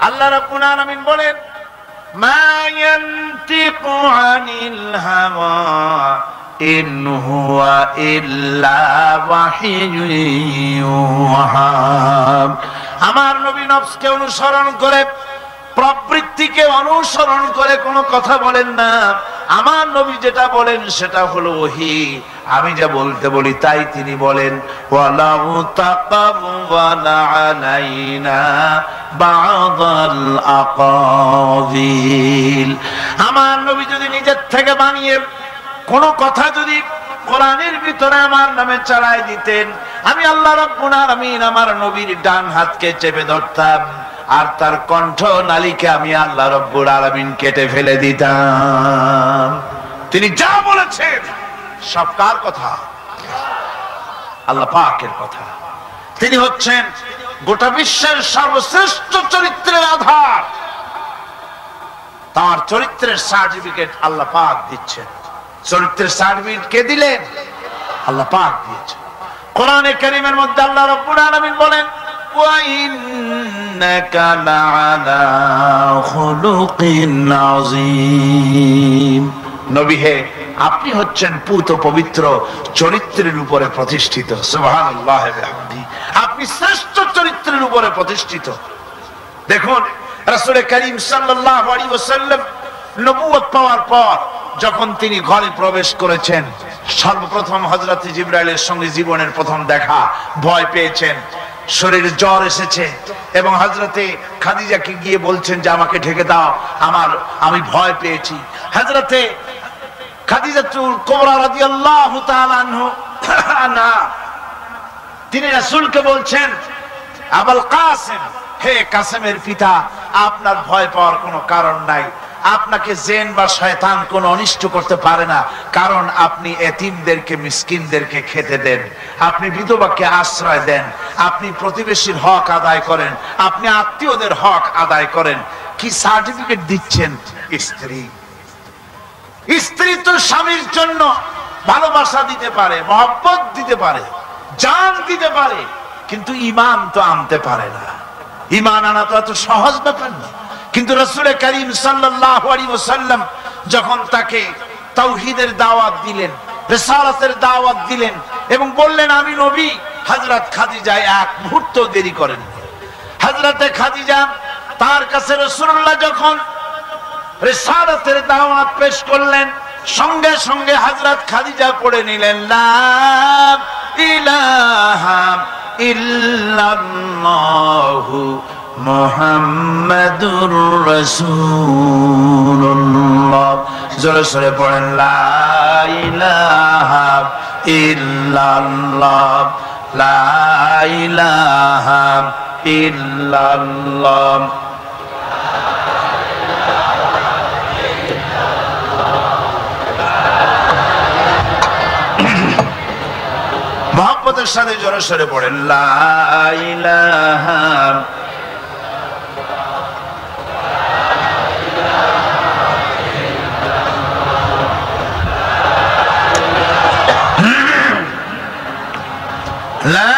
আল্লাহ রাব্বুল আলামিন বলেন মা ইয়ানতিকু আনিল হাওয়া ইন হুয়া ইল্লা ওয়াহিয়ুন ইউহা। আমার নবী নফসকে অনুসরণ করে, প্রবৃত্তিকে অনুসরণ করে কোনো কথা বলেন না। আমার নবী যেটা বলেন সেটা হলো ওহী। আমি যা বলতে বলি তাই তিনি বলেন। ওয়ালাউ তাকাওয়ালা আলাইনা বা'দাল আকাবিল। আমার নবী যদি নিজের থেকে বানিয়ে কোন কথা যদি কোরআনের ভিতরে আমার নামে চালায় দিতেন, আমি আল্লাহ রাব্বুল আলামিন আমার নবীর ডান হাতকে চেপে ধরতাম, আর তার কণ্ঠ নালীকে আমি আল্লাহ রাব্বুল আলামিন কেটে ফেলে দিতাম। তিনি যা বলেছেন সব কার কথা? আল্লাহ পাকের কথা। তিনি হচ্ছেন গোটা বিশ্বের সর্বশ্রেষ্ঠ চরিত্রের আধার। তার চরিত্রের সার্টিফিকেট আল্লাহ পাক দিচ্ছেন। চরিত্রের সার্টিফিকেট কে দিলেন? আল্লাহ পাক দিয়েছেন। কোরআনে কারীমের মধ্যে আল্লাহ রাব্বুল আলামিন বলেন ওয়া ইন্নাকা লাআলা খুলুকিন আযীম। নবী হে, আপনি হচ্ছেন পুত পবিত্র চরিত্রের উপরে প্রতিষ্ঠিত। সুবহানাল্লাহ ওয়া বিহামদিহি। আপনি শ্রেষ্ঠ চরিত্রের উপরে প্রতিষ্ঠিত। দেখুন রাসূল করিম সাল্লাল্লাহু আলাইহি ওয়াসাল্লাম নবুয়ত পাওয়ার পর যখন তিনি ঘরে প্রবেশ করেছেন, সর্বপ্রথম হযরত জিবরাইলের সঙ্গে জীবনের প্রথম দেখা। ভয় পেয়েছেন, শরীরে জ্বর এসেছে এবং হযরতে খাদিজাকে গিয়ে বলছেন যে আমাকে ঢেকে দাও, আমি ভয় পেয়েছি। হযরতে খাদিজাতুল কুবরা রাদিয়াল্লাহু তাআলা আনহা তিনি রাসূলকে বলছেন আবুল কাসেম, হে কাসেমের পিতা, আপনার ভয় পাওয়ার কোনো কারণ নাই। আপনাকে জিন বা শয়তান কোনো অনিষ্ট করতে পারে না, কারণ আপনি এতিমদেরকে, মিসকিনদেরকে খেতে দেন, আপনি বিধবাকে আশ্রয় দেন, আপনি প্রতিবেশীর হক আদায় করেন, আপনি আত্মীয়দের হক আদায় করেন। কি সার্টিফিকেট দিচ্ছেন? স্ত্রী তো স্বামীর জন্য ভালোবাসা দিতে পারে, মহব্বত দিতে পারে, জান দিতে পারে, কিন্তু ঈমান তো আনতে পারে না। ঈমান আনা তো এত সহজ ব্যাপার না। কিন্তু রাসূল করিম সাল্লাল্লাহু আলাইহি ওয়াসাল্লাম যখন তাকে তাওহীদের দাওয়াত দিলেন, রিসালাতের দাওয়াত দিলেন এবং বললেন আমি নবী, হযরত খাদিজা এক মুহূর্ত দেরি করেন। হযরতে খাদিজা তার কাছে রাসূলুল্লাহ যখন রিসালাতের দাওয়াত পেশ করলেন, সঙ্গে সঙ্গে হযরত খাদিজা পড়ে নিলেন লা ইলাহা ইল্লাল্লাহু মুহাম্মাদুর রাসূলুল্লাহ। জোরে জোরে পড়েন লা ইলাহা ইল্লাল্লাহ, লা ইলাহা ইল্লাল্লাহ। মহব্বতের সাথে জোরে জোরে পড়েন লা ইলাহা লা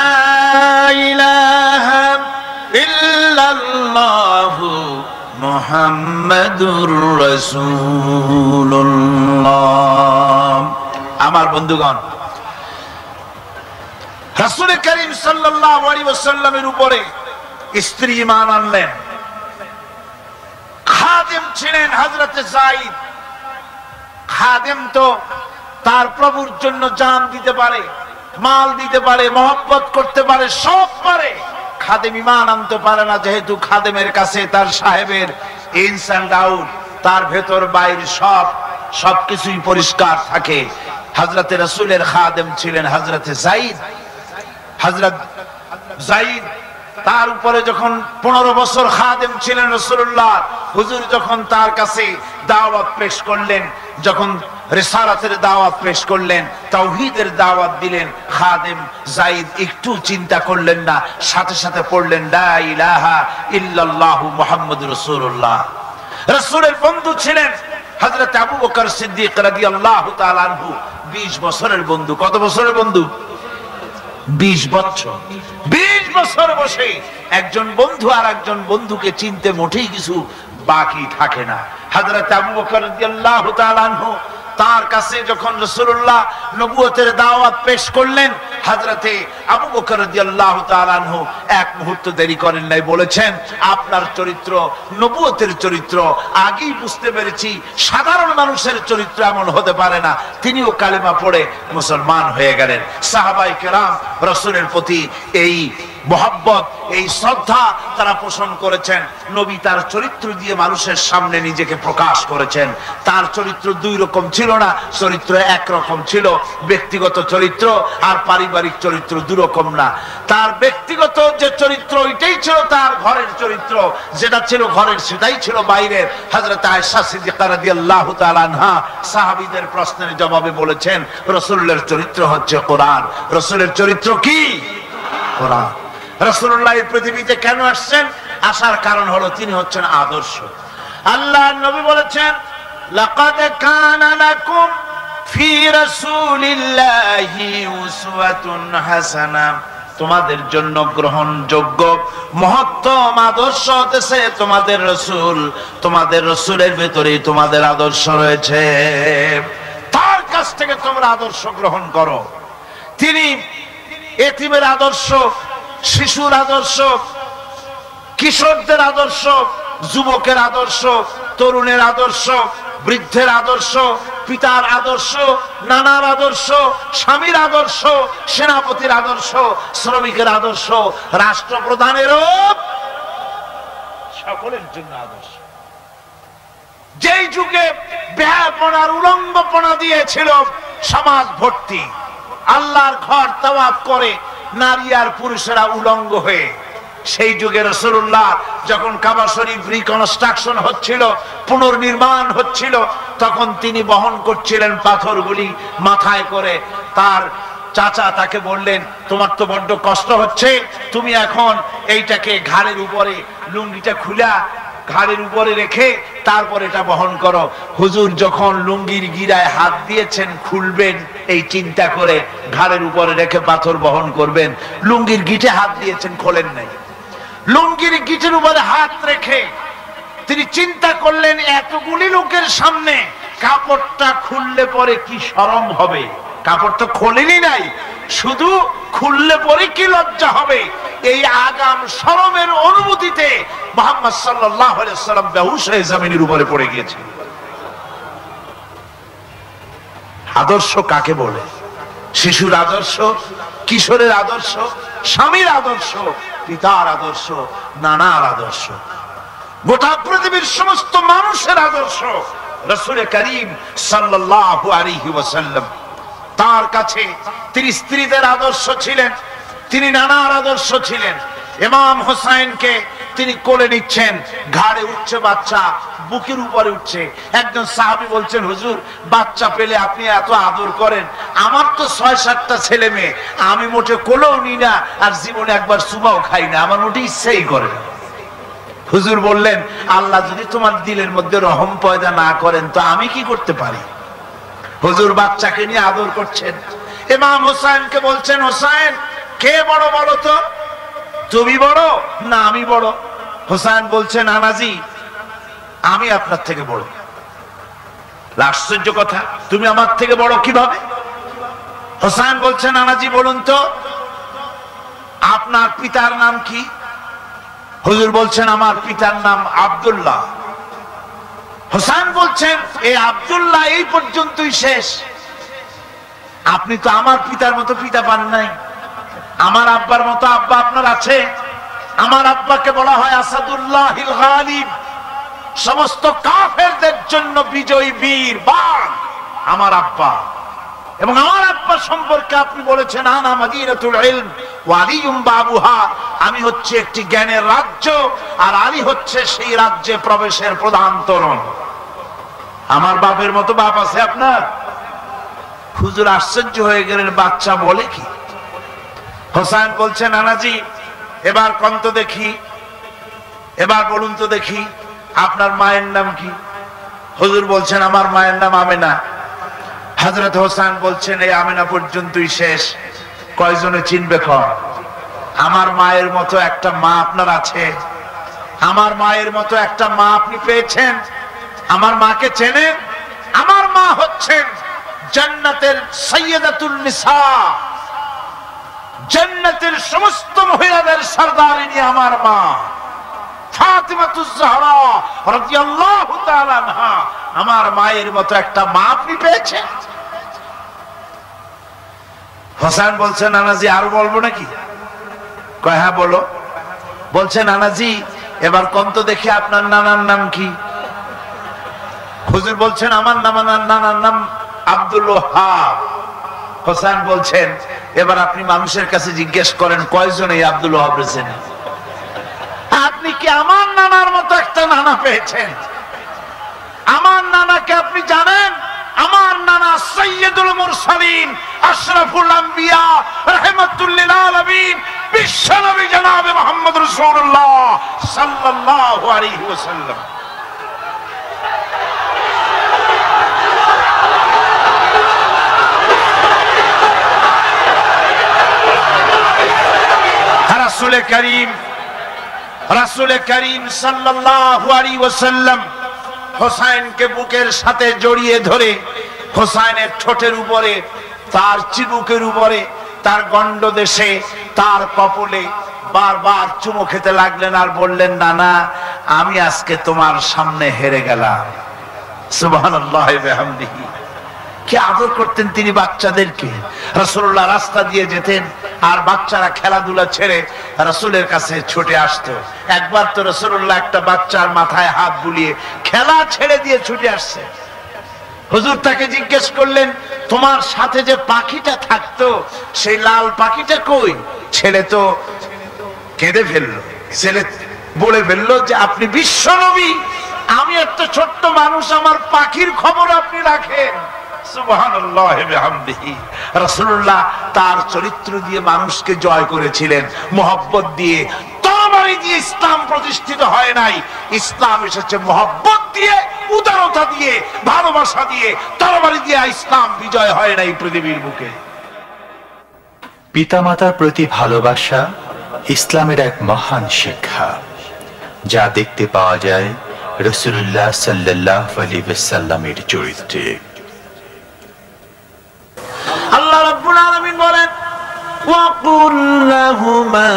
ইলাহা ইল্লাল্লাহু মুহাম্মাদুর রাসূলুল্লাহ। আমার বন্ধুগণ, রাসূল করিম সাল্লাল্লাহু আলাইহি ওয়াসাল্লামের উপরে স্ত্রী ঈমান আনলেন। খাদেম ছিলেন হযরতে যায়েদ। খাদেম তো তার প্রভুর জন্য জান দিতে পারে, মাল দিতে পারে, মহব্বত করতে পারে, সব পারে। খাদেম ঈমান আনতে পারে না, যেহেতু খাদেমের কাছে তার সাহেবের ইনস এন্ড আউট, তার ভেতর বাইরে সবকিছুই পরিষ্কার থাকে। হযরতে রাসূলের খাদেম ছিলেন হযরতে যায়েদ। হযরত যায়েদ তার উপরে যখন 15 বছর খাদেম ছিলেন রাসূলুল্লাহ, হুজুর যখন তার কাছে দাওয়াত পেশ করলেন, যখন রিসালাতের দাওয়াত পেশ করলেন, তাওহীদের দাওয়াত দিলেন, খাদেম যায়েদ একটু চিন্তা করলেন না, সাথে সাথে পড়লেন লা ইলাহা ইল্লাল্লাহু মুহাম্মাদুর রাসূলুল্লাহ। রাসূলের বন্ধু ছিলেন হযরত আবু বকর সিদ্দিক রাদিয়াল্লাহু তাআলা আনহু। 20 বছরের বন্ধু। কত বছরের বন্ধু? 20 বছর 20 বছর বসে একজন বন্ধু আর একজন বন্ধুকে চিনতে মোটেই কিছু বাকি থাকে না। হযরত আবু বকর রাদিয়াল্লাহু তাআলা আনহু তার কাছে যখন রাসূলুল্লাহ নবুয়তের দাওয়াত পেশ করলেন, হযরতে আবু বকর রাদিয়াল্লাহু তাআলা আনহু এক মুহূর্ত দেরি করেন নাই, বলেছেন আপনার চরিত্র নবুয়তের চরিত্র আগেই বুঝতে পেরেছি, সাধারণ মানুষের চরিত্র এমন হতে পারে না। তিনিও কালেমা পড়ে মুসলমান হয়ে গেলেন। সাহাবায়ে কেরাম রাসূলের প্রতি এই মোহাব্বত, এই শ্রদ্ধা তারা পোষণ করেছেন। নবী তার চরিত্র দিয়ে মানুষের সামনে নিজেকে প্রকাশ করেছেন। তার চরিত্র দুই রকম ছিল না, চরিত্র একরকম ছিল। ব্যক্তিগত চরিত্র আর পারিবারিক চরিত্র দুই রকম না। তার ব্যক্তিগত যে চরিত্র ওইটাই ছিল তার ঘরের চরিত্র, যেটা ছিল ঘরের সেটাই ছিল বাইরের। হযরত আয়েশা সিদ্দিকা রাদিয়াল্লাহু তাআলা আনহা সাহাবীদের প্রশ্নের জবাবে বলেছেন, রাসূলের চরিত্র হচ্ছে কোরআন। রাসূলের চরিত্র কি? কোরআন। রাসূলুল্লাহ এই পৃথিবীতে কেন আসছেন? আসার কারণ হলো তিনি হচ্ছেন আদর্শ। আল্লাহর নবী বলেছেন, লাকাদ কানা লাকুম ফি রাসূলিল্লাহি উসওয়াতুন হাসানা, তোমাদের জন্য গ্রহণযোগ্য মহত্তম আদর্শ হতেছে তোমাদের রাসূল। তোমাদের রাসূলের ভিতরেই তোমাদের আদর্শ রয়েছে, তার কাছ থেকে তোমরা আদর্শ গ্রহণ করো। তিনি এতিমের আদর্শ, শিশুর আদর্শ, কিশোরদের আদর্শ, যুবকের আদর্শ, তরুণের আদর্শ, বৃদ্ধের আদর্শ, পিতার আদর্শ, নানার আদর্শ, স্বামীর আদর্শ, সেনাপতির আদর্শ, শ্রমিকের আদর্শ, রাষ্ট্রপ্রধানেরও সকলের জন্য আদর্শ। যেই যুগে বেহায়াপনার উলঙ্গপনা দিয়েছিল সমাজ ভর্তি, আল্লাহর ঘর তাওয়াফ করে নারী আর পুরুষেরা উলঙ্গ হয়ে, সেই যুগে রাসূলুল্লাহ যখন কাবা শরীফ রিকনস্ট্রাকশন হচ্ছিল, পুনর্নির্মাণ হচ্ছিল, তখন তিনি বহন করছিলেন পাথরগুলি মাথায় করে। তার চাচা তাকে বললেন, তোমার তো বড্ড কষ্ট হচ্ছে, তুমি এখন এইটাকে ঘাড়ের উপরে, লুঙ্গিটা খুলা ঘাড়ের উপরে রেখে তারপর এটা বহন করো। হুজুর যখন লুঙ্গির গিরায় হাত দিয়েছেন খুলবেন এই চিন্তা করে ঘাড়ের উপরে রেখে পাথর বহন করবেন, লুঙ্গির গিটে হাত দিয়েছেন, খোলেন নাই। লুঙ্গির গিটের উপরে হাত রেখে তিনি চিন্তা করলেন, এতগুলি লোকের সামনে কাপড়টা খুললে পরে কি শরম হবে। কাপড় তো খোলেনি নাই, শুধু খুললে পরে কি লজ্জা হবে। এই আগাম শরমের অনুভূতিতে মুহাম্মদ সাল্লাল্লাহু আলাইহি ওয়াসাল্লাম বেহুশ হয়ে জমিনের উপরে পড়ে গিয়েছেন। আদর্শ কাকে বলে? শিশুর আদর্শ, কিশোরের আদর্শ, স্বামীর আদর্শ, পিতার আদর্শ, নানার আদর্শ, গোটা পৃথিবীর সমস্ত মানুষের আদর্শ রাসূল করিম সাল্লাল্লাহু আলাইহি ওয়াসাল্লাম। তার কাছে তিনি স্ত্রীদের আদর্শ ছিলেন, তিনি নানার আদর্শ ছিলেন। ইমাম হোসাইনকে তিনি কোলে নিচ্ছেন, ঘাড়ে উঠছে বাচ্চা, বুকের উপরে উঠছে। একজন সাহাবী বলছেন, হুজুর বাচ্চা পেলে আপনি এত আদর করেন, আমার তো ৬-৭টা ছেলে মেয়ে, আমি মোটে কোলেও নি না, আর জীবনে একবার সুবাও খাই না, আমার মোটে ইচ্ছাই করে না। হুজুর বললেন, আল্লাহ যদি তোমার দিলের মধ্যে রহম পয়দা না করেন তো আমি কি করতে পারি? হুজুর বাচ্চাকে নিয়ে আদর করছেন। ইমাম হোসেনকে বলছেন, হোসেন কে বড় বলো তো, তুমি বড় না আমি বড়? হোসেন বলছেন, নানাজি আমি আপনার থেকে বড়। আশ্চর্য কথা, তুমি আমার থেকে বড় কিভাবে? হোসেন বলছেন, নানাজি বলুন তো আপনার পিতার নাম কি? হুজুর বলছেন, আমার পিতার নাম আব্দুল্লাহ। হোসেন বলছেন, এই আব্দুল্লাহ এই পর্যন্তই শেষ, আপনি তো আমার পিতার মতো পিতা পান নাই, আমার আব্বার মতো আব্বা আপনার আছে। আমার আব্বাকে বলা হয় আসাদুল্লাহিল গালিব, সমস্ত কাফেরদের জন্য বিজয়ী বীর বাঘ আমার আব্বা। এবং আমার আব্বা সম্পর্কে আপনি বলেছেন, আনা মাদিনাতুল ইলম ওয়া আলিয়ুম বাবুহা, আমি হচ্ছে একটি জ্ঞানের রাজ্য আর আলী হচ্ছে সেই রাজ্যে প্রবেশের প্রধান তোরণ। আমার বাপের মতো বাপ আছে আপনার? হুজুর আশ্চর্য হয়ে গেলেন, বাচ্চা বলে কি? হোসেন বলছেন, নানাজি এবার কোন তো দেখি, এবার বলুন তো দেখি আপনার মায়ের নাম কি? হুজুর বলছেন, আমার মায়ের নাম আমেনা। হযরত হোসেন বলছেন, এই আমেনা পর্যন্তই শেষ, কয়জনে চিনবে কর? আমার মায়ের মতো একটা মা আপনার আছে? আমার মায়ের মতো একটা মা আপনি পেয়েছেন? আমার মাকে চেনেন? আমার মা হচ্ছেন জান্নাতের সাইয়্যিদাতুন নিসা, জান্নাতের সমস্ত মহিলাদের সরদারিনী আমার মা ফাতিমাতুজ জাহরা রাদিয়াল্লাহু তাআলা আনহা। আমার মায়ের মতো একটা মা আপনি পেয়েছেন? হোসেন বলছে, নানাজি আরো বলবো নাকি? কয় হ্যাঁ বলো। বলছে, নানাজি এবার কোন তো দেখি আপনার নানার নাম কি? হুজুর বলছেন, আমার নানার নাম আব্দুল ওয়াহাব। হোসেন বলছেন, এবার আপনি মানুষের কাছে জিজ্ঞেস করেন কয়জন এই আব্দুল ওয়াহাব চেনে? আপনি কি আমার নানার মতো একটা নানা পেয়েছেন? আমার নানাকে আপনি জানেন? আমার নানা সাইয়্যিদুল মুরসালিন, আশরাফুল আম্বিয়া, রাহমাতুল লিল আলামিন, বিশ্বনবী জনাবে মুহাম্মদ রাসূলুল্লাহ সাল্লাল্লাহু আলাইহি ওয়াসাল্লাম। রাসূল করিম সাল্লাল্লাহু আলাইহি ওয়াসাল্লাম হোসেনকে বুকের সাথে জড়িয়ে ধরে হোসেনের ঠোঁটের উপরে, তার চিবুকের উপরে, তার গন্ডদেশে, তার কপলে বারবার চুমু খেতে লাগলেন আর বললেন, নানা আমি আজকে তোমার সামনে হেরে গেলাম। সুবহানাল্লাহ ওয়া বিহামদিহি। কি আদর করতেন তিনি বাচ্চাদেরকে। রাসূলুল্লাহ রাস্তা দিয়ে যেতেন আর বাচ্চারা খেলাধুলা ছেড়ে রাসূলের কাছে ছুটে আসতো। একবার তো রাসূলুল্লাহ একটা বাচ্চার মাথায় হাত বুলিয়ে খেলা ছেড়ে দিয়ে ছুটে আসছে। হুজুর তাকে জিজ্ঞেস করলেন, তোমার সাথে যে পাখিটা থাকতো সেই লাল পাখিটা কই? ছেলে তো কেঁদে ফেললো। ছেলে বলে ফেললো যে আপনি বিশ্বনবী, আমি একটা ছোট্ট মানুষ, আমার পাখির খবর আপনি রাখেন। সুবহানাল্লাহ ওয়া বিহামদিহি। রাসূলুল্লাহ তার চরিত্র দিয়ে মানুষকে জয় করেছিলেন, মুহাব্বত দিয়ে। তরবারি দিয়ে ইসলাম প্রতিষ্ঠিত হয় নাই, ইসলাম এসেছে মুহাব্বত দিয়ে, উদারতা দিয়ে, ভালোবাসা দিয়ে। তরবারি দিয়ে ইসলাম বিজয় হয় নাই পৃথিবীর বুকে। পিতামাতার প্রতি ভালোবাসা ইসলামের এক মহান শিক্ষা, যা দেখতে পাওয়া যায় রাসূলুল্লাহ সাল্লাল্লাহু আলাইহি ওয়াসাল্লামের চরিত্রে। আল্লাহ রাব্বুল আলামিন বলেন, ওয়াকুল লাহুমা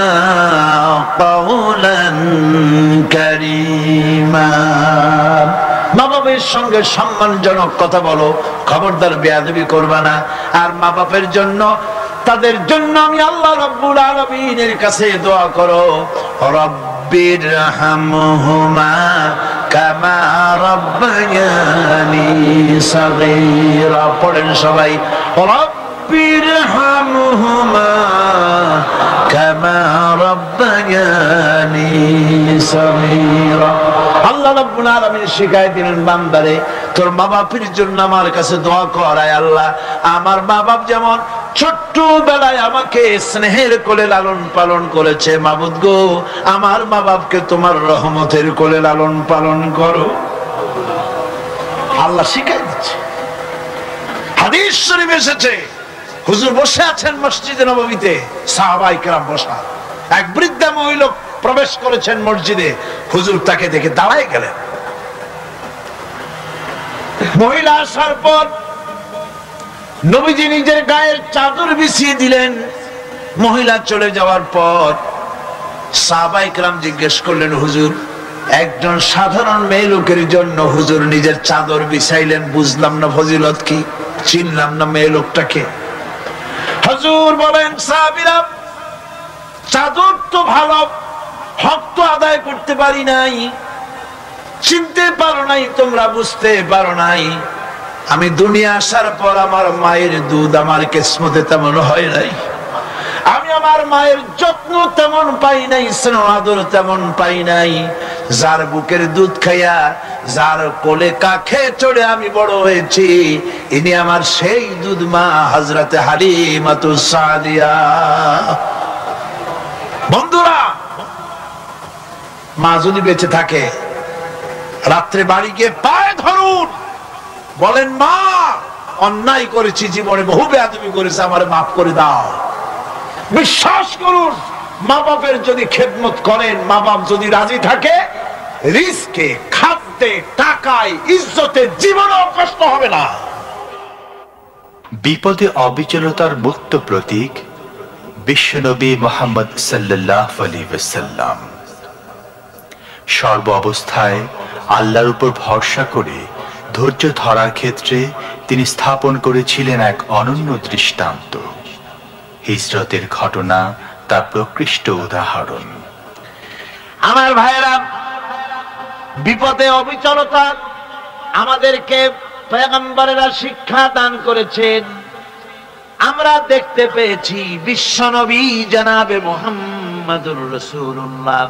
কাওলান কারীমা। মা বাবার সঙ্গে সম্মানজনক কথা বলো, খবরদার বেয়াদবি করবা না। আর মা বাবার জন্য, তাদের জন্য আমি আল্লাহ রাব্বুল আলামিনের কাছে দোয়া করো, রব্বিরহামহুমা কামা রাব্বায়ানি সাগীরা। পড়েন সবাই, রব্বিরহামহুমা কামা রাব্বায়ানি সাগীরা। আল্লাহ রাব্বুল আলামিন শিখায় দিলেন, বান্দারে তোর মা বাপের জন্য আমার কাছে দোয়া কর। আয় আল্লাহ, আমার মা বাপ যেমন ছোট্ট বেলায় আমাকে স্নেহের কোলে লালন পালন করেছে, মাবুদ গো আমার মা বাপকে তোমার রহমতের কোলে লালন পালন করো। আল্লাহ শিখাই দিচ্ছে। হাদিস শরীফে এসেছে, হুজুর বসে আছেন মসজিদে নববীতে, সাহাবায়ে কেরাম বসা। এক বৃদ্ধা মহিলা প্রবেশ করেছেন মসজিদে, হুজুর তাকে দেখে দাঁড়ায় গেলেন। মহিলা আসার পর নবীজি নিজের গায়ের চাদর বিছিয়ে দিলেন। মহিলা চলে যাওয়ার পর সাহাবায়ে কেরাম জিজ্ঞেস করলেন, হুজুর একজন সাধারণ মেয়ে লোকের জন্য হুজুর নিজের চাদর বিছাইলেন, বুঝলাম না ফজিলত কি, চিনলাম না মেয়ে লোকটাকে। হুজুর বলেন, সাহাবীরা চাদর তো ভালো, হক তো আদায় করতে পারি নাই, চিনতে পারো নাই, তোমরা বুঝতে পারো নাই। আমি দুনিয়া আসার পর আমার মায়ের দুধ আমার কিসমতে তেমন হয় নাই, আমি আমার মায়ের যত্ন তেমন পাই নাই, স্নেহ আদর তেমন পাই নাই। যার বুকের দুধ খাইয়া, যার কোলে কাখে চড়ে আমি বড় হয়েছি, ইনি আমার সেই দুধ মা হযরতে হালিমাতুস সাদিয়া। বন্ধুরা, মা যদি বেঁচে থাকে, রাত্রে বাড়ি গিয়ে পায়ে ধরুন, বলেন মা অন্যায় করেছি, জীবনে বহু বেয়াদবি করেছে, আমারে মাফ করে দাও। বিশ্বাস করুন, মা বাপের যদি খেদমত করেন, মা বাপ যদি রাজি থাকে, রিস্কে, খাদ্যে, টাকায়, ইজ্জতে জীবনেও কষ্ট হবে না। বিপদে অবিচলতার মুক্ত প্রতীক বিশ্বনবী মুহাম্মদ সাল্লাল্লাহু আলাইহি ওয়াসাল্লাম। সর্ব অবস্থায় আল্লাহর উপর ভরসা করে ধৈর্য ধরার ক্ষেত্রে তিনি স্থাপন করেছিলেন এক অনন্য দৃষ্টান্ত। হিজরতের ঘটনা তার প্রকৃষ্ট উদাহরণ। আমার ভাইয়েরা, বিপদে অবিচলতা আমাদেরকে পয়গম্বরেরা শিক্ষা দান করেছেন। আমরা দেখতে পেয়েছি বিশ্বনবী জনাবে মুহাম্মদুর রাসূলুল্লাহ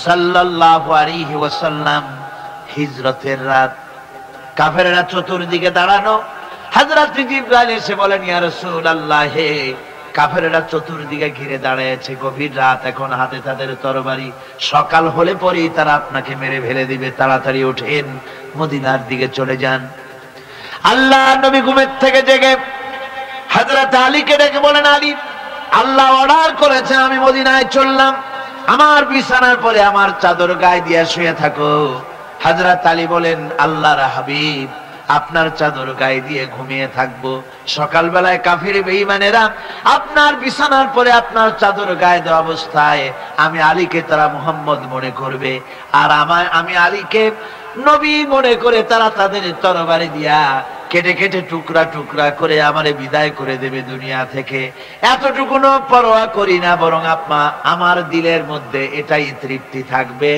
সাল্লাল্লাহু আলাইহি ওয়াসাল্লাম হিজরতের রাত, কাফেররা চতুর্দিকে দাঁড়ানো। হযরত জিবরাইল এসে বলেন, ইয়া রাসূলুল্লাহ, হে কাফেররা চতুর্দিকে ঘিরে দাঁড়িয়েছে, গভীর রাত, এখন হাতে তাদের তরবারি, সকাল হলে পরেই তারা আপনাকে মেরে ফেলে দিবে, তাড়াতাড়ি ওঠেন, মদিনার দিকে চলে যান। আল্লাহ নবী ঘুমের থেকে জেগে হযরত আলীকে ডেকে বলেন, আলী, আল্লাহ অর্ডার করেছেন আমি মদিনায় চললাম, আমার বিছানার পরে আমার চাদর গায়ে দিয়ে শুয়ে থাকো। হযরত আলী বলেন, আল্লাহর হাবিব, আপনার চাদর গায়ে দিয়ে ঘুমিয়ে থাকবো, সকালবেলায় কাফির বেঈমানেরা আপনার বিছানার পরে আপনার চাদর গায়ে দেওয়া অবস্থায় আমি আলীকে তারা মুহাম্মদ মনে করবে, আর আমি আলীকে নবী মনে করে তারা তাদের তরবারি দিয়া কেটে কেটে টুকরা টুকরা করে আমারে বিদায় করে দেবে দুনিয়া থেকে। এতটুকুনো পরোয়া করি না, বরং আমার দিলের মধ্যে এটাই তৃপ্তি থাকবে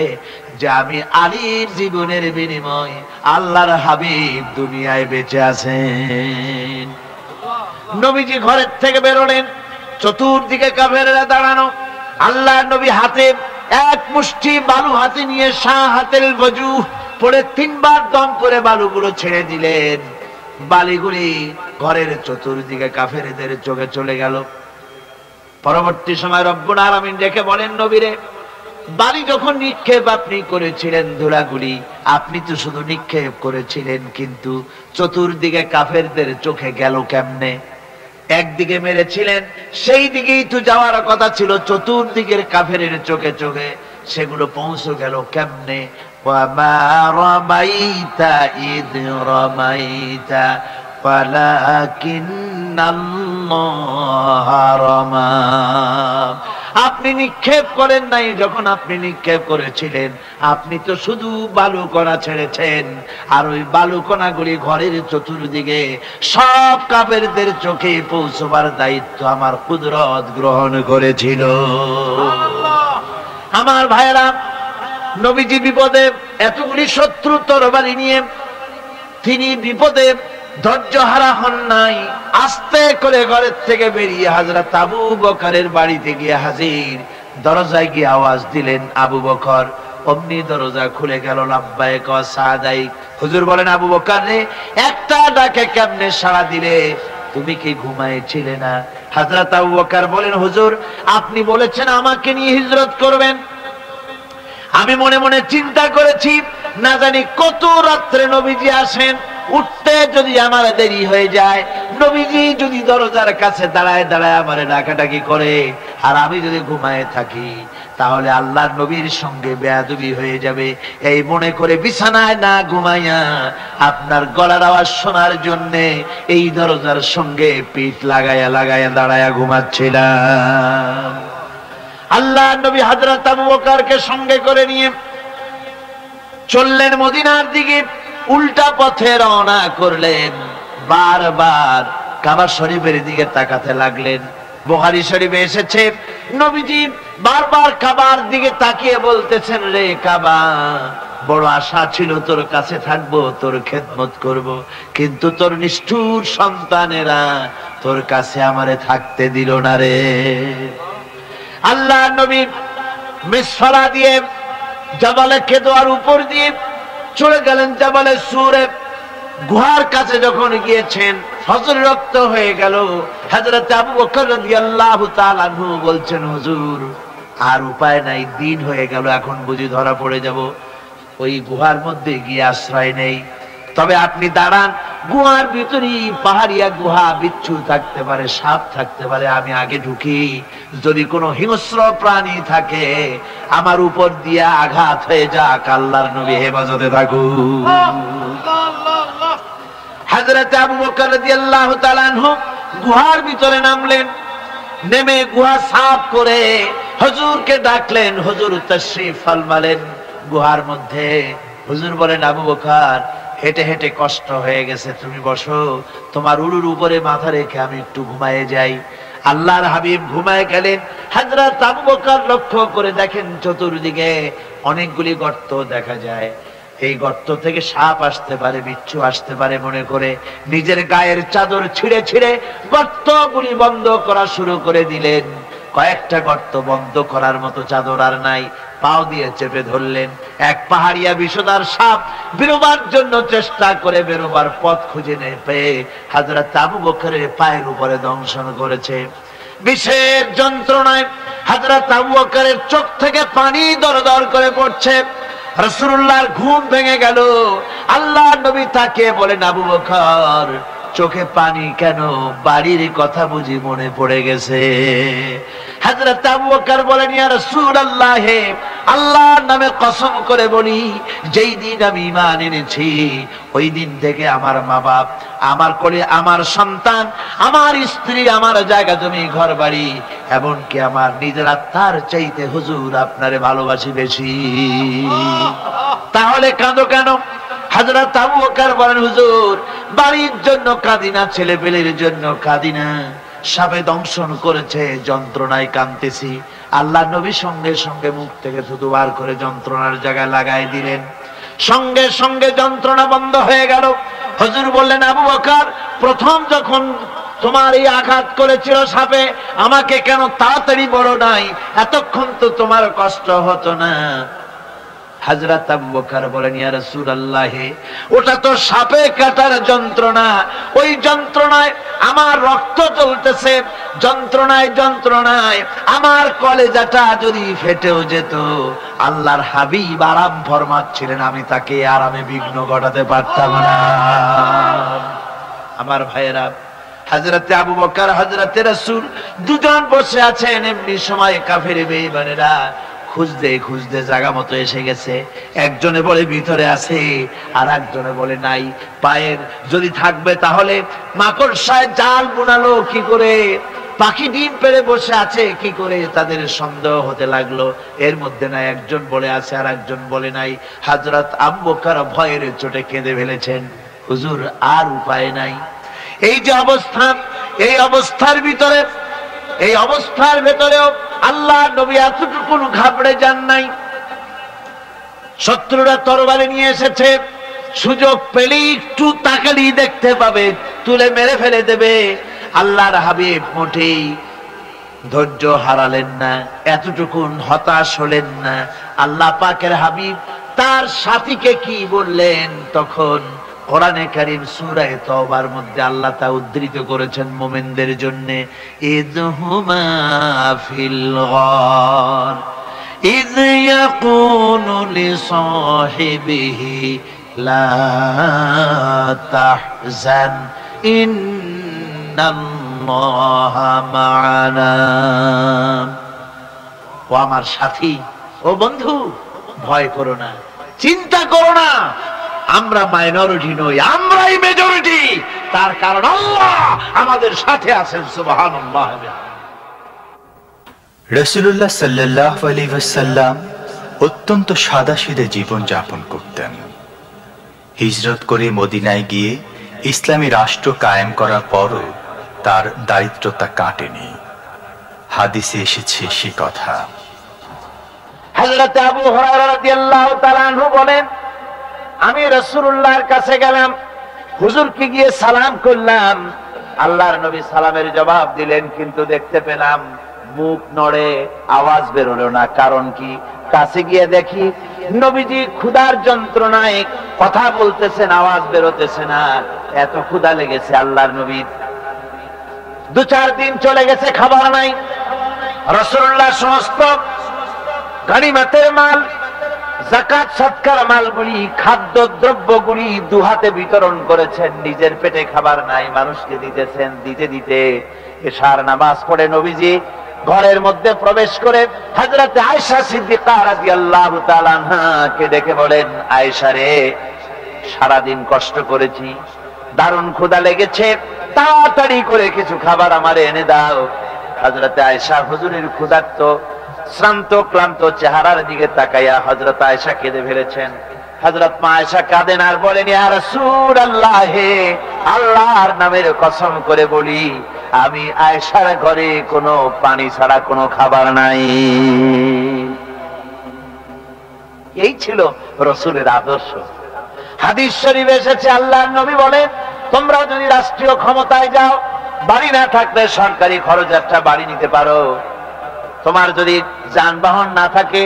যে আমি আলীর জীবনের বিনিময় আল্লাহর হাবিব দুনিয়ায় বেঁচে আছেন। নবীজি ঘরের থেকে বেরোলেন, চতুর্দিকে কাফেররা দাঁড়ানো। আল্লাহ নবী হাতে এক মুষ্টি বালু হাতে নিয়ে শাহাদাতুল ওযু পড়ে তিনবার দম করে বালুগুলো ছেড়ে দিলেন। বালিগুলি ঘরের চতুর্দিকে কাফেরদের চোখে চলে গেল। পরবর্তী সময় রব্বুল আলামিন ডেকে বলেন, নবীরে, বালি যখন নিক্ষেপ আপনি করেছিলেন ধুলাগুলি, আপনি তো শুধু নিক্ষেপ করেছিলেন, কিন্তু চতুর্দিকে কাফেরদের চোখে গেল কেমনে? একদিকে মেরেছিলেন, সেই দিকেই তো যাওয়ার কথা ছিল, চতুর্দিকের কাফেরের চোখে চোখে সেগুলো পৌঁছে গেল কেমনে? وَمَا رَمَيْتَ إِذْ رَمَيْتَ وَلَكِنَّ اللَّهَ رَمَى। আপনি নিক্ষেপ করেন নাই, যখন আপনি নিক্ষেপ করেছিলেন আপনি তো শুধু বালুকণা ছেড়েছেন, আর ওই বালুকণাগুলি ঘরের চতুর্দিকে সব কাফেরদের চোখে পৌঁছবার দায়িত্ব আমার কুদরত গ্রহণ করেছিল। আমার ভাইরা, নবীজি বিপদে, এতগুলি শত্রু তরবারি নিয়ে তিনি বিপদে ধৈর্যহারা হন নাই। আস্তে করে ঘরের থেকে বেরিয়ে হযরত আবু বকরের বাড়িতে গিয়ে হাজির। দরজায় গিয়ে আওয়াজ দিলেন, আবু বকর। অমনি দরজা খুলে গেল। লাব্বাইক ওয়া সাদাইক। হুজুর বলেন, আবু বকর রে, একটা ডাকে কেমনে সাড়া দিলে? তুমি কি ঘুমাইছিলে না? হযরত আবু বকর বলেন, হুজুর, আপনি বলেছেন আমাকে নিয়ে হিজরত করবেন, আমি মনে মনে চিন্তা করেছি, না জানি কত রাত্রে নবীজি আসেন, উঠতে যদি আমার দেরি হয়ে যায়, নবীজি যদি দরজার কাছে দাঁড়ায় দাঁড়ায় আমার ডাকাডাকি করে, আর আমি যদি ঘুমায় থাকি, তাহলে আল্লাহর নবীর সঙ্গে বেয়াদবি হয়ে যাবে। এই মনে করে বিছানায় না ঘুমাইয়া আপনার গলার আওয়াজ শোনার জন্য এই দরজার সঙ্গে পিঠ লাগাইয়া লাগাইয়া দাঁড়ায়া ঘুমাচ্ছিলাম। আল্লাহ নবী হযরত আবু বকরকে সঙ্গে করে নিয়ে চললেন মদিনার দিকে। উল্টা পথে রওনা করলেন। বারবার কাবা শরীফের দিকে তাকাতে লাগলেন। বুখারী শরীফে এসেছে, নবীজি বারবার কাবার দিকে তাকিয়ে বলতেছেন, রে কাবা, বড় আশা ছিল তোর কাছে থাকবো, তোর খেদমত করব, কিন্তু তোর নিষ্ঠুর সন্তানেরা তোর কাছে আমারে থাকতে দিল না রে। আল্লাহ নবী মিসফারা দিয়ে জাবালে কেদোয়ার উপর দিয়ে চলে গেলেন জাবালে সুরে। গুহার কাছে যখন গিয়েছেন, ফজর রক্ত হয়ে গেল। হযরত আবু বকর রাদিয়াল্লাহু তাআলা আনহু বলছেন, হুজুর, আর উপায় নাই, দিন হয়ে গেল, এখন বুঝি ধরা পড়ে যাব, ওই গুহার মধ্যে গিয়ে আশ্রয় নেই। তবে আপনি দাঁড়ান, গুহার ভিতরে পাহাড়িয়া গুহা, বিচ্ছু থাকতে পারে, সাপ থাকতে পারে, আমি আগে ঢুকি, যদি কোনো হিংস্র প্রাণী থাকে আমার উপর দিয়ে আঘাত হয়ে যাক, আল্লাহর নবী হেফাজতে থাকুক। হযরত আবু বকর রাদিয়াল্লাহু তাআলা আনহু গুহার ভিতরে নামলেন, নেমে গুহা সাফ করে হুজুরকে ডাকলেন। হুজুর তাশরীফ ফরমালেন গুহার মধ্যে। হুজুর বলেন, আবু বকর, হেঁটে হেঁটে কষ্ট হয়ে গেছে, তুমি বসো, তোমার উরুর উপরে মাথা রেখে আমি একটু ঘুমায়ে যাই। আল্লাহর হাবিব ঘুমায় গেলেন। হযরত আবু বকর লক্ষ্য করে দেখেন চতুর্দিকে অনেকগুলি গর্ত দেখা যায়। এই গর্ত থেকে সাপ আসতে পারে, বিচ্ছু আসতে পারে মনে করে নিজের গায়ের চাদর ছিঁড়ে ছিঁড়ে গর্তগুলি বন্ধ করা শুরু করে দিলেন। কয়েকটা গর্ত বন্ধ করার মতো চাদর আর নাই, পাও দিয়ে চেপে ধরলেন। এক পাহাড়িয়া বিষধর সাপ বেরোবার জন্য চেষ্টা করে বেরোবার পথ খুঁজে নেই পেয়ে হযরত আবু বকরের পায়ের উপরে দংশন করেছে। বিষের যন্ত্রণায় হযরত আবু বকরের চোখ থেকে পানি দরদর করে পড়ছে। রাসূলুল্লাহর ঘুম ভেঙে গেল। আল্লাহর নবী তাকে বলেন, আবু বকর, চোখে পানি কেন? বাড়ির কথা বুঝি মনে পড়ে গেছে? হযরত আবু বকর বলেন, ইয়া রাসূলুল্লাহ, আল্লাহর নামে কসম করে বলি, যেই দিন আমি ঈমান এনেছি ওই দিন থেকে আমার মা বাপ, আমার কোলে আমার সন্তান, আমার স্ত্রী, আমার জায়গা জমি ঘর বাড়ি, এমনকি আমার নিজের আত্মার চাইতে হুজুর আপনারে ভালোবাসি বেশি। তাহলে কাঁদো কেন? হযরত আবু বকর বলেন, হুজুর, বাড়ির জন্য কাঁদি না, ছেলে পেলের জন্য কাঁদি না, সাপে দংশন করেছে, যন্ত্রণায় কাঁদতেছি। আল্লাহ নবী সঙ্গে সঙ্গে মুখ থেকে থুতু বার করে যন্ত্রণার জায়গায় লাগাই দিলেন। সঙ্গে সঙ্গে যন্ত্রণা বন্ধ হয়ে গেল। হুজুর বললেন, আবু বকর, প্রথম যখন তোমার এই আঘাত করেছিল সাপে, আমাকে কেন তাড়াতাড়ি বলো নাই? এতক্ষণ তো তোমার কষ্ট হতো না। হযরত আবু বকর বলেন, ইয়া রাসূলুল্লাহ, ওটা তো সাপে কাটার যন্ত্রণা, ওই যন্ত্রণায় আমার রক্ত চলতেছে, যন্ত্রণায় যন্ত্রণায় আমার কলেজাটা যদি ফেটেও যেত, আল্লাহর হাবিব আরাম ফরমাচ্ছিলেন, আমি তাকে আরামে বিঘ্ন ঘটাতে পারতাম না। আমার ভাইয়েরা, হযরত আবু বকর, হযরত রাসূল দুজন বসে আছেন। এমনি সময় কাফের বেঈমানেরা খুঁজতে খুঁজতে জায়গা মতো এসে গেছে। একজনে বলে ভিতরে আছে, আর একজনে বলে নাই। পায়ের যদি থাকবে তাহলে মাকড়সায় জাল বুনালো কি করে, পাখি ডিম পেড়ে বসে আছে কি করে, তাদের সন্দেহ হতে লাগলো। এর মধ্যে না একজন বলে আছে আর একজন বলে নাই। হযরত আবু বকর ভয়ের চোটে কেঁদে ফেলেছেন, হুজুর আর উপায় নাই। এই যে অবস্থা, এই অবস্থার ভিতরে, এই অবস্থার ভেতরেও আল্লাহ নবী এতটুকু ঘাবড়ে যান নাই। শত্রুরা তরবারি নিয়ে এসেছে, সুযোগ পেলেই একটু তাকালেই দেখতে পাবে, তুলে মেরে ফেলে দেবে। আল্লাহর হাবিব মোটেই ধৈর্য হারালেন না, এতটুকু হতাশ হলেন না। আল্লাহ পাকের হাবিব তার সাথীকে কি বললেন? তখন কোরআনে কারীম সূরা তাওবার মধ্যে আল্লাহ তা উদ্ধৃত করেছেন মুমিনদের জন্য, ইযহুমা ফিল গার ইয ইয়াকুলু লিসাহিবিহি লা তাহজান ইন্নাল্লাহা মা'ানা। ও আমার সাথী, ও বন্ধু, ভয় করো না, চিন্তা করো না, আমরা মাইনরিটি নই, আমরাই মেজরিটি। তার কারণ আল্লাহ আমাদের সাথে আছেন। সুবহানাল্লাহ। রাসূলুল্লাহ সাল্লাল্লাহু আলাইহি ওয়াসাল্লাম অত্যন্ত সাদাসিধে জীবন যাপন করতেন। হিজরত করে মদিনায় গিয়ে ইসলামী রাষ্ট্র কায়েম করার পরও তার দারিদ্রতা কাটেনি। হাদিসে এসেছে সে কথা। হযরত আবু হুরায়রা রাদিয়াল্লাহু তাআলা আনহু বলেন, আমি রাসূলুল্লাহর কাছে গেলাম, হুজুরকে গিয়ে সালাম করলাম। আল্লাহর নবী সালামের জবাব দিলেন, কিন্তু দেখতে পেলাম মুখ নড়ে, আওয়াজ বেরোলো না। কারণ কি? কাছে গিয়ে দেখি নবীজি ক্ষুধার যন্ত্রণায় কথা বলতেছেন, আওয়াজ বেরোতেছে না। এত ক্ষুধা লেগেছে আল্লাহর নবীর। 2-4 দিন চলে গেছে, খাবার নাই। রাসূলুল্লাহ সমস্ত গনিমতের মাল যাকাত সদকার মালগুলি, খাদ্য দ্রব্যগুলি দুহাতে বিতরণ করেছেন। নিজের পেটে খাবার নাই, মানুষকে দিতেছেন। দিতে দিতে এশার নামাজ পড়ে নবীজি ঘরের মধ্যে প্রবেশ করে হযরত আয়েশা সিদ্দিকা রাদিয়াল্লাহু তাআলা আনহাকে ডেকে বলেন, আয়েশা রে, সারাদিন কষ্ট করেছি, দারুণ ক্ষুধা লেগেছে, তাড়াতাড়ি করে কিছু খাবার আমারে এনে দাও। হযরত আয়েশা হুজুরের ক্ষুধার্ত শ্রান্ত ক্লান্ত চেহারার দিকে তাকাইয়া হযরত আয়েশা কেঁদে ফেলেছেন। হযরত মা আয়েশা কাঁদেন আর বলেন, ইয়া রাসূলুল্লাহ, হে আল্লাহর নামের কসম করে বলি, আমি আয়েশার ঘরে কোনো পানি ছাড়া কোনো খাবার নাই। এই ছিল রাসূলের আদর্শ। হাদিস শরীফ এসেছে, আল্লাহর নবী বলেন, তোমরা যদি রাষ্ট্রীয় ক্ষমতায় যাও, বাড়ি না থাকলে সরকারি খরচ একটা বাড়ি নিতে পারো। তোমার যদি যানবাহন না থাকে,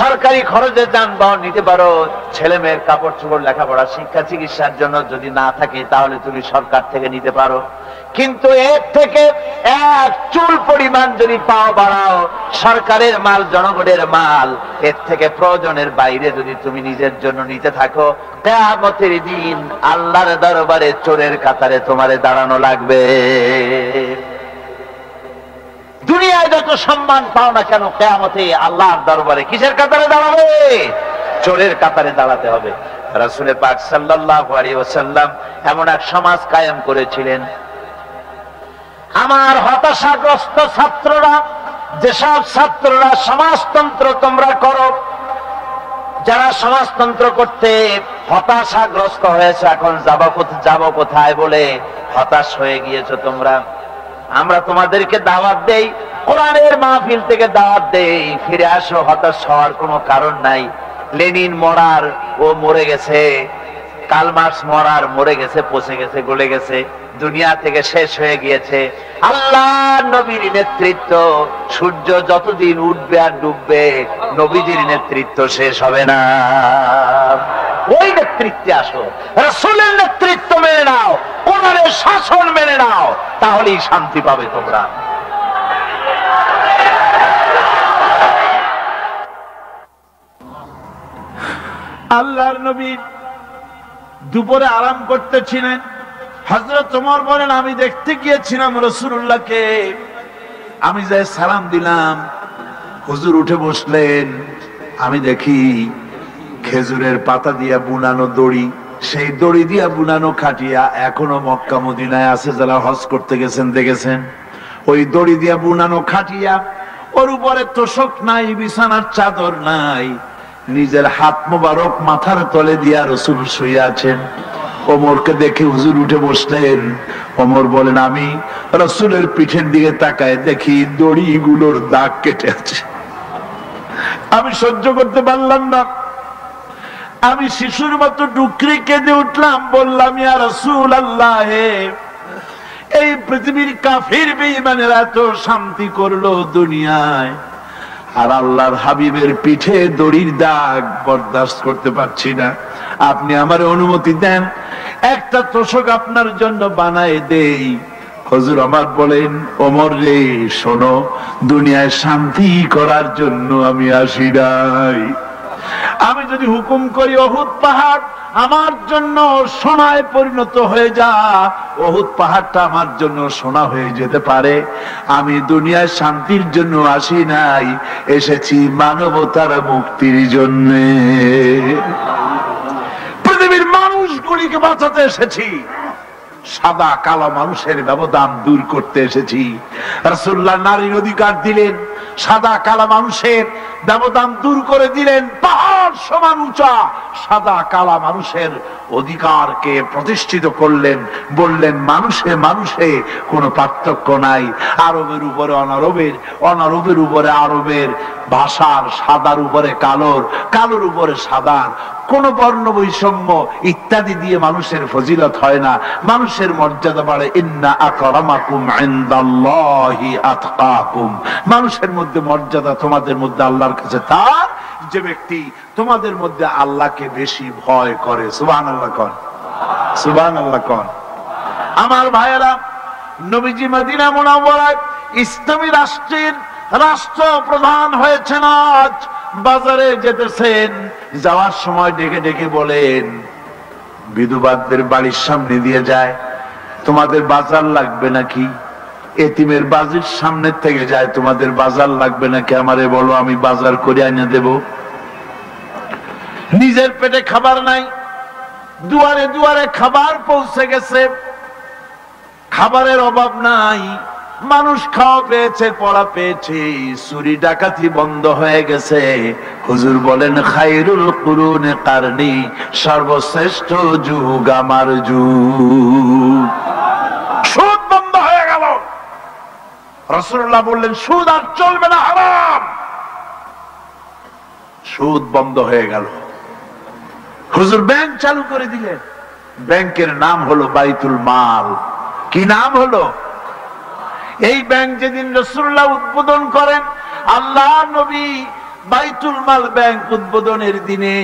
সরকারি খরচে যানবাহন নিতে পারো। ছেলে মেয়ের কাপড় চোপড়, লেখাপড়া, শিক্ষা, চিকিৎসার জন্য যদি না থাকে, তাহলে তুমি সরকার থেকে নিতে পারো। কিন্তু এর থেকে এক চুল পরিমাণ যদি পাও বাড়াও, সরকারের মাল, জনগণের মাল, এর থেকে প্রয়োজনের বাইরে যদি তুমি নিজের জন্য নিতে থাকো, কিয়ামতের দিন আল্লাহর দরবারে চোরের কাতারে তোমারে দাঁড়ানো লাগবে। দুনিয়ায় যত সম্মান পাও না কেন, কিয়ামতে আল্লাহর দরবারে কিসের কাতারে দাঁড়াবে? চোরের কাতারে দাঁড়াতে হবে। রাসূল পাক সাল্লাল্লাহু আলাইহি ওয়াসাল্লাম এমন এক সমাজ কায়েম করেছিলেন। আমার হতাশাগ্রস্ত ছাত্ররা, যেসব ছাত্ররা সমাজতন্ত্র তোমরা করো, যারা সমাজতন্ত্র করতে হতাশাগ্রস্ত হয়েছে, এখন যাব কোথায় বলে হতাশ হয়ে গিয়েছো তোমরা, আমরা তোমাদেরকে দাওয়াত দেই, কোরআনের মাহফিল থেকে দাওয়াত দেই, ফিরে আসো। হতাশ হওয়ার কোনো কারণ নাই। লেনিন মরার, ও মরে গেছে। কার্ল মার্কস মরার, মরে গেছে, পচে গেছে, গলে গেছে, দুনিয়া থেকে শেষ হয়ে গিয়েছে। আল্লাহর নবীর নেতৃত্ব, সূর্য যতদিন উঠবে আর ডুববে, নবীজির নেতৃত্ব শেষ হবে না। ওই নেতৃত্বে আসো, রাসূলের নেতৃত্ব মেনে নাও, কোরআনের শাসন মেনে নাও, তাহলেই শান্তি পাবে তোমরা। আল্লাহর নবী দুপুরে আরাম করতেছিলেন। হযরত ওমর বলেন, আমি দেখতে গিয়েছিলাম রাসূলুল্লাহকে, আমি যাই সালাম দিলাম, হুজুর উঠে বসলেন। আমি দেখি খেজুরের পাতা দিয়া বুনানো দড়ি, সেই দড়ি দিয়া বুনানো খাটিয়া এখনো মক্কা মদিনায় আছে, যারা হজ করতে গেছেন দেখেছেন। ওই দড়ি দিয়া বুনানো খাটিয়া, ওর উপরে তোশক নাই, বিছানার চাদর নাই, নিজের হাত মোবারক মাথার তলে দিয়া রাসূল শুয়ে আছেন। ওমরকে দেখে হুজুর উঠে বসলেন। ওমর বলেন, আমি রাসূলের পিঠের দিকে তাকায় দেখি দড়িগুলোর দাগ কেটে আছে। আমি সহ্য করতে পারলাম না। আমি শিশুর মতো ডুকরি কেঁদে উঠলাম, বললাম, ইয়া রাসূলুল্লাহ, এই পৃথিবীর কাফির বেঈমানেরা এত শান্তি করলো দুনিয়ায়, আর আল্লাহর হাবিবের পিঠে দড়ির দাগ বরদাস্ত করতে পারছি না। আপনি আমার অনুমতি দেন, একটা তোশক আপনার জন্য বানায় দেই। হুজুর আমার বলেন, ওমর রে, শোনো, দুনিয়ায় শান্তি করার জন্য আমি আসি নাই। আমি যদি হুকুম করি উহুদ পাহাড় আমার জন্য সোনায় পরিণত হয়ে যা, উহুদ পাহাড়টা আমার জন্য সোনা হয়ে যেতে পারে। আমি দুনিয়ায় শান্তির জন্য আসি নাই, এসেছি মানবতার মুক্তির জন্য। পৃথিবীর মানুষগুলিকে বাঁচাতে এসেছি, সাদা কালো মানুষের ব্যবধান দূর করতে এসেছি। রাসূলুল্লাহ নারীর অধিকার দিলেন, সাদা কালো মানুষের ব্যবধান দূর করে দিলেন। পাহাড় সমান উঁচা সাদা কালা মানুষের অধিকারকে প্রতিষ্ঠিত করলেন। বললেন, মানুষে মানুষে কোনো পার্থক্য নাই। আরবের উপরে অনারবের, অনারবের উপরে আরবের, ভাষার, সাদার উপরে কালোর, কালোর উপরে সাদার, কোন বর্ণ বৈষম্য ইত্যাদি দিয়ে মানুষের ফজিলত হয় না, মানুষের মর্যাদা বাড়ে। ইন্না আকরামাকুম ইনদাল্লাহি আতকাকুম, মানুষের মধ্যে মর্যাদা তোমাদের মধ্যে আল্লাহর কাছে তার, যে ব্যক্তি তোমাদের মধ্যে আল্লাহকে বেশি ভয় করে। সুবহানাল্লাহ কোন, সুবহানাল্লাহ কোন। আমার ভাইয়েরা, নবীজি মদিনা মুনাওয়ারায় ইসলামী রাষ্ট্রের রাষ্ট্রপ্রধান হয়েছেন। আজ বাজারে যেতেছেন, যাওয়ার সময় ডেকে ডেকে বলেন, বিধবাদের বাড়ির সামনে দিয়ে যায়, তোমাদের বাজার লাগবে নাকি? এতিমের বাড়ির সামনে থেকে যায়, তোমাদের বাজার লাগবে নাকি? আমারে বলো, আমি বাজার করে এনে দেব। নিজের পেটে খাবার নাই, দুয়ারে দুয়ারে খাবার পৌঁছে গেছে, খাবারের অভাব নাই, মানুষ খাওয়া পেয়েছে, পড়া পেয়েছে, চুরি ডাকাতি বন্ধ হয়ে গেছে। হুজুর বলেন, খায়রুল কুরুনে কারনি, সর্বশ্রেষ্ঠ যুগ আমার যুগ। সুদ বন্ধ হয়ে গেল। রাসূলুল্লাহ বললেন, সুদ আর চলবে না, হারাম। সুদ বন্ধ হয়ে গেল। হুজুর ব্যাংক চালু করে দিলেন। ব্যাংকের নাম হলো বাইতুল মাল। কি নাম হলো? এই ব্যাংক যেদিন রাসূলুল্লাহ উদ্বোধন করেন, আল্লাহ নবী বাইতুল মাল ব্যাংক উদ্বোধনের দিনে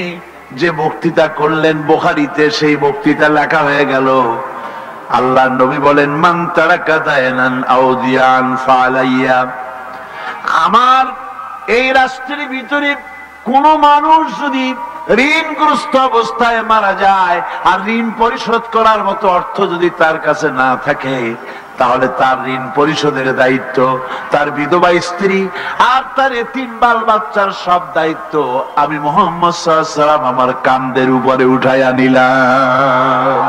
যে বক্তৃতা করলেন, বুখারীতে সেই বক্তৃতা লেখা হয়ে গেল। আল্লাহ নবী বলেন, মান তারাকা দায়নান আও দিয়ান ফালাইয়া। আমার এই রাষ্ট্রের ভিতরে কোন মানুষ যদি ঋণগ্রস্ত অবস্থায় মারা যায় আর ঋণ পরিশোধ করার মতো অর্থ যদি তার কাছে না থাকে, তাহলে তার ঋণ পরিশোধের দায়িত্ব তার বিধবা স্ত্রী আর তার এতিম বাল বাচ্চার সব দায়িত্ব আমি মুহাম্মদ সাল্লাল্লাহু আলাইহি ওয়াসাল্লাম আমার কাঁধের উপরে উঠাইয়া নিলাম।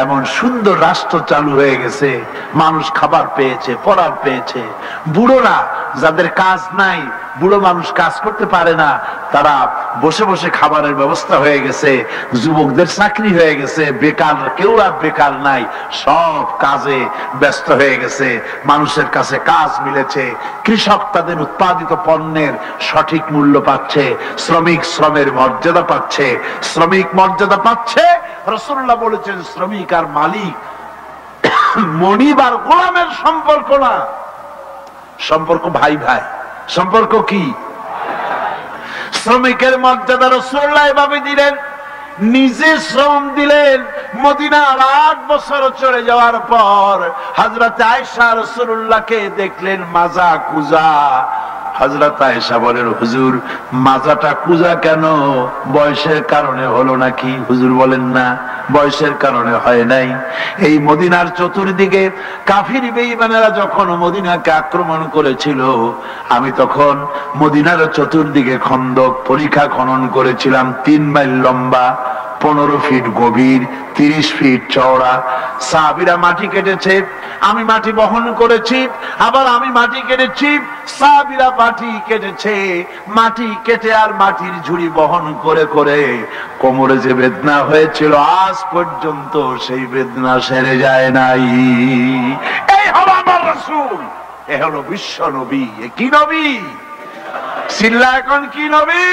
এমন সুন্দর রাষ্ট্র চালু হয়ে গেছে, মানুষ খাবার পেয়েছে, পড়ার পেয়েছে। বুড়োরা, যাদের কাজ নাই, বুড়ো মানুষ কাজ করতে পারে না, তারা বসে বসে খাবারের ব্যবস্থা হয়ে গেছে। যুবকদের চাকরি হয়ে গেছে, বেকার কেউ আর বেকার নাই, সব কাজে ব্যস্ত হয়ে গেছে, মানুষের কাছে কাজ মিলেছে। কৃষক তাদের উৎপাদিত পণ্যের সঠিক মূল্য পাচ্ছে, শ্রমিক শ্রমের মর্যাদা পাচ্ছে, শ্রমিক মর্যাদা পাচ্ছে। রাসূলুল্লাহ বলেছেন, শ্রমিক আর মালিক মনিব আর গোলামের সম্পর্ক না, সম্পর্ক ভাই ভাই। সম্পর্ক কি? শ্রমিকের মর্যাদা রাসূলুল্লাহ এভাবে দিলেন, নিজে শ্রম দিলেন। মদিনার 8 বছর চলে যাওয়ার পর হযরত আয়েশা রাসূলুল্লাহকে দেখলেন মাজা কুজা। হযরত আয়েশা বলেন, হুজুর মাজাটা কুজা কেন? বয়সের কারণে হলো নাকি? হুজুর বলেন, না, বয়সের কারণে হয় নাই। এই মদিনার চতুর্দিকে কাফির বেঈমানেরা যখন মদিনাকে আক্রমণ করেছিল, আমি তখন মদিনার চতুর্দিকে খন্দক পরিখা খনন করেছিলাম, 3 মাইল লম্বা, 15 ফিট গভীর, 30 ফিট চওড়া। সাহাবীরা মাটি কেটেছে, আমি মাটি বহন করেছি, আবার আমি মাটি কেটেছি, সাহাবীরা মাটি কেটেছে। মাটি কেটে আর মাটির ঝুড়ি বহন করে করে কোমরে যে বেদনা হয়েছিল, আজ পর্যন্ত সেই বেদনা সেরে যায় নাই। এই হলো আমার রাসূল, এ হলো বিশ্ব নবী। কি নবী? চিল্লা এখন, কি নবী?